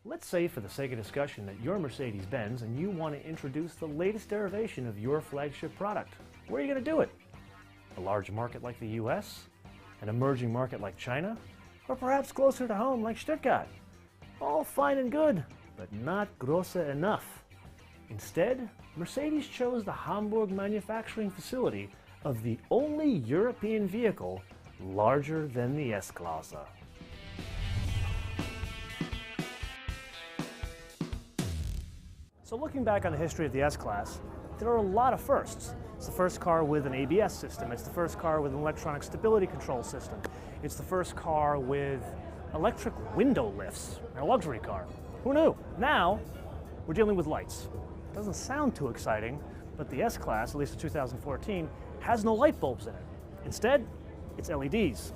Let's say, for the sake of discussion, that you're Mercedes-Benz and you want to introduce the latest derivation of your flagship product. Where are you going to do it? A large market like the US? An emerging market like China? Or perhaps closer to home like Stuttgart? All fine and good, but not grosse enough. Instead, Mercedes chose the Hamburg manufacturing facility of the only European vehicle larger than the S-Class. So looking back on the history of the S-Class, there are a lot of firsts. It's the first car with an ABS system. It's the first car with an electronic stability control system. It's the first car with electric window lifts, a luxury car. Who knew? Now, we're dealing with lights. Doesn't sound too exciting, but the S-Class, at least in 2014, has no light bulbs in it. Instead, it's LEDs.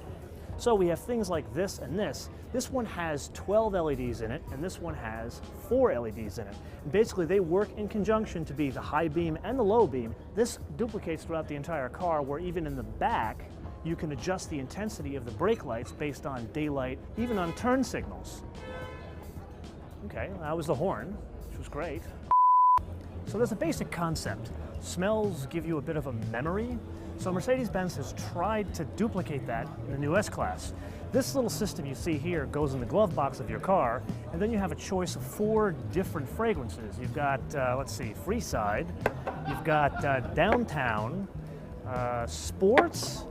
So we have things like this and this. This one has 12 LEDs in it, and this one has 4 LEDs in it. And basically, they work in conjunction to be the high beam and the low beam. This duplicates throughout the entire car, where even in the back, you can adjust the intensity of the brake lights based on daylight, even on turn signals. Okay, that was the horn, which was great. So there's a basic concept. Smells give you a bit of a memory. So Mercedes-Benz has tried to duplicate that in the new S-Class. This little system you see here goes in the glove box of your car, and then you have a choice of 4 different fragrances. You've got, let's see, Freeside, you've got Downtown, Sports,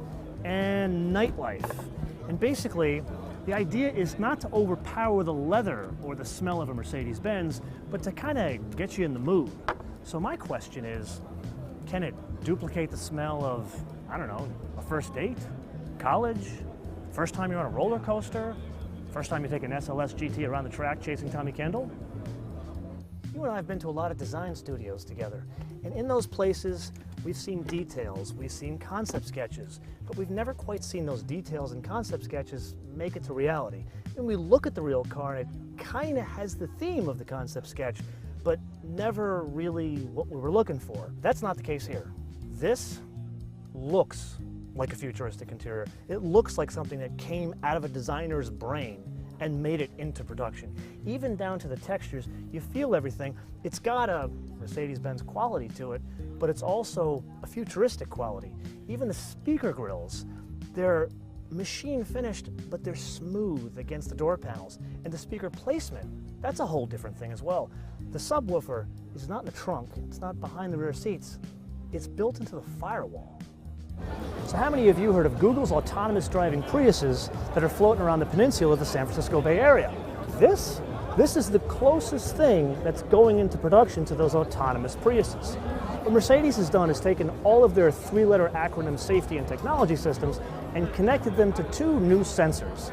and Nightlife. And basically, the idea is not to overpower the leather or the smell of a Mercedes-Benz, but to kind of get you in the mood. So my question is, can it duplicate the smell of, I don't know, a first date, college, first time you're on a roller coaster, first time you take an SLS GT around the track chasing Tommy Kendall? You and I have been to a lot of design studios together, and in those places, we've seen details, we've seen concept sketches, but we've never quite seen those details and concept sketches make it to reality. When we look at the real car, it kind of has the theme of the concept sketch, but never really what we were looking for. That's not the case here. This looks like a futuristic interior. It looks like something that came out of a designer's brain and made it into production. Even down to the textures, you feel everything. It's got a Mercedes-Benz quality to it, but it's also a futuristic quality. Even the speaker grills, they're machine finished, but they're smooth against the door panels. And the speaker placement, that's a whole different thing as well. The subwoofer is not in the trunk, it's not behind the rear seats, it's built into the firewall. So how many of you heard of Google's autonomous driving Priuses that are floating around the peninsula of the San Francisco Bay Area? This is the closest thing that's going into production to those autonomous Priuses. What Mercedes has done is taken all of their 3-letter acronym safety and technology systems and connected them to 2 new sensors.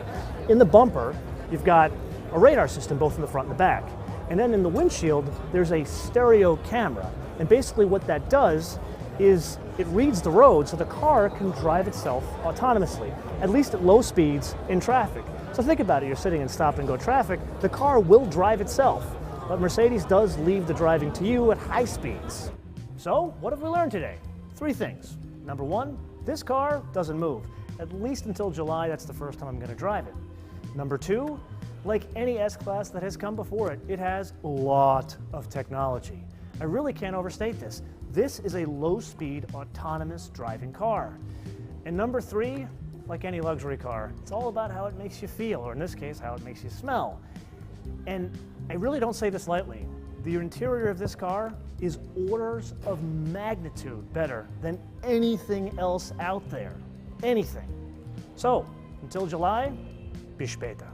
In the bumper, you've got a radar system both in the front and the back. And then in the windshield, there's a stereo camera. And basically what that does is it reads the road so the car can drive itself autonomously, at least at low speeds in traffic. So think about it, you're sitting in stop and go traffic, the car will drive itself, but Mercedes does leave the driving to you at high speeds. So what have we learned today? 3 things. Number 1, this car doesn't move. At least until July, that's the first time I'm going to drive it. Number 2, like any S-Class that has come before it, it has a lot of technology. I really can't overstate this. This is a low-speed, autonomous driving car. And number 3, like any luxury car, it's all about how it makes you feel, or in this case, how it makes you smell. And I really don't say this lightly. The interior of this car is orders of magnitude better than anything else out there. Anything. So, until July, bis später.